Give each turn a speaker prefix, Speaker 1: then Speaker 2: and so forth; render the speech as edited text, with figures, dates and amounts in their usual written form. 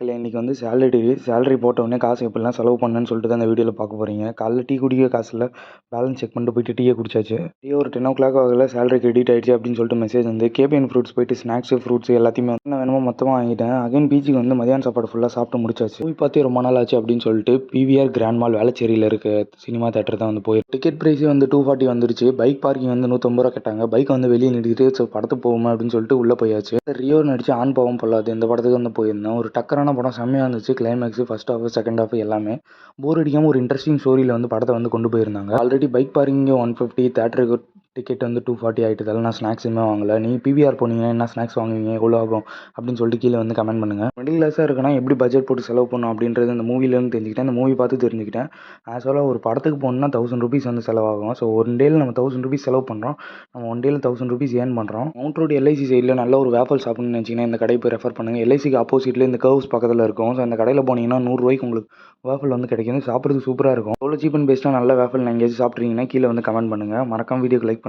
Speaker 1: இல்லை இன்றைக்கி வந்து சேலரி போட்டவுடனே காசு எப்படிலாம் செலவு பண்ணேன்னு சொல்லிட்டு தான் இந்த வீடியோவில் பார்க்க போகிறீங்க. காலைல டீ குடிக்க காசு இல்லை, பேலன்ஸ் செக் பண்ணிட்டு போயிட்டு டீயை குடிச்சாச்சு. டீ ஒரு 10 o'clock ஆகல சேலரி கிரெடிட் ஆகிடுச்சு அப்படின்னு சொல்லிட்டு மெசேஜ் வந்து கேபிஎன் ஃப்ரூட்ஸ் போயிட்டு ஸ்நாக்ஸு ஃப்ரூட்ஸ் எல்லாத்தையுமே என்ன வேணுமோ மொத்தமாக வாங்கிட்டேன். அகைன் பிஜிக்கு வந்து மதியான சாப்பாடு ஃபுல்லாக சாப்பிட்டு முடிச்சாச்சு. போய் பார்த்தே ரொம்ப நாள் ஆச்சு அப்படின்னு சொல்லிட்டு பிவிஆர் கிராண்ட் மால் வேளச்சேரியில் இருக்க சினிமா தேட்டர் தான் வந்து போய் டிக்கெட் ப்ரைஸே வந்து 240 வந்துருச்சு. பைக் பார்க்கிங் வந்து 150 ரூபா கேட்டாங்க. பைக் வந்து வெளியே நிறுத்திட்டு ஸோ படத்துக்கு போவோமா அப்படின்னு சொல்லிட்டு உள்ளே போயாச்சு. ரியோ நடிச்சு ஆண் பாவம் பொல்லாது இந்த படத்துக்கு வந்து போயிருந்தோம். ஒரு டக்கரான படம், செம்மையாக இருந்துச்சு. Climax first half second half எல்லாமே போர் அடிக்காமல் ஒரு இன்ட்ரெஸ்டிங் ஸ்டோரியில் வந்து படத்தை வந்து கொண்டு போயிருந்தாங்க. ஆல்ரெடி பைக் பார்க்கிங் 150, தேட்டருக்கு டிக்கெட் வந்து 240 ஆகிட்டதால நான் ஸ்நாக்ஸுமே வாங்கலை. நீங்கள் பிவிஆர் போனீங்கன்னா என்ன ஸ்நாக்ஸ் வாங்குவீங்க, எவ்வளோ ஆகும் அப்படின்னு சொல்லிட்டு கீழே வந்து கமெண்ட் பண்ணுங்கள். மிடில் கிளாஸாக இருக்குன்னா எப்படி பட்ஜெட் போட்டு செலவு பண்ணணும் அப்படின்றது அந்த மூவிலேருந்து தெரிஞ்சுக்கிட்டேன். அந்த மூவி பார்த்து தெரிஞ்சுக்கிட்டேன். ஆக்சுவலாக ஒரு படத்துக்கு போகணுன்னா 1000 ருபீஸ் வந்து செலவாகும். ஸோ ஒன் டேயில் நம்ம 1000 ருபீஸ் செலவு பண்ணுறோம். நம்ம ஒன் டேயில் 1000 ருபீஸ் ஏர்ன் பண்ணுறோம். மவுண்ட் ரோடு எல்ஐசி சைடில் நல்ல ஒரு வேஃபல் ஷாப்னு நினச்சிங்கன்னா இந்த கடையை போய் ரெஃபர் பண்ணுங்கள். எல்ஐசிக்கு ஆப்போசிட்டில் இந்த கர்வ்ஸ் பக்கத்தில் இருக்கும். ஸோ அந்த கடையில் போனீங்கன்னா 100 ரூபாய்க்கு உங்களுக்கு வேஃபல் வந்து கிடைக்கும். சாப்பிட்றது சூப்பராக இருக்கும். எவ்வளோ சீப் அண்ட் பெஸ்ட்டாக நல்ல வேஃபல் நீங்கள் எங்கேயாச்சும் சாப்பிட்றீங்கன்னா கீழே வந்து கமெண்ட் பண்ணுங்கள். மறக்காம வீடியோக்கு லைக்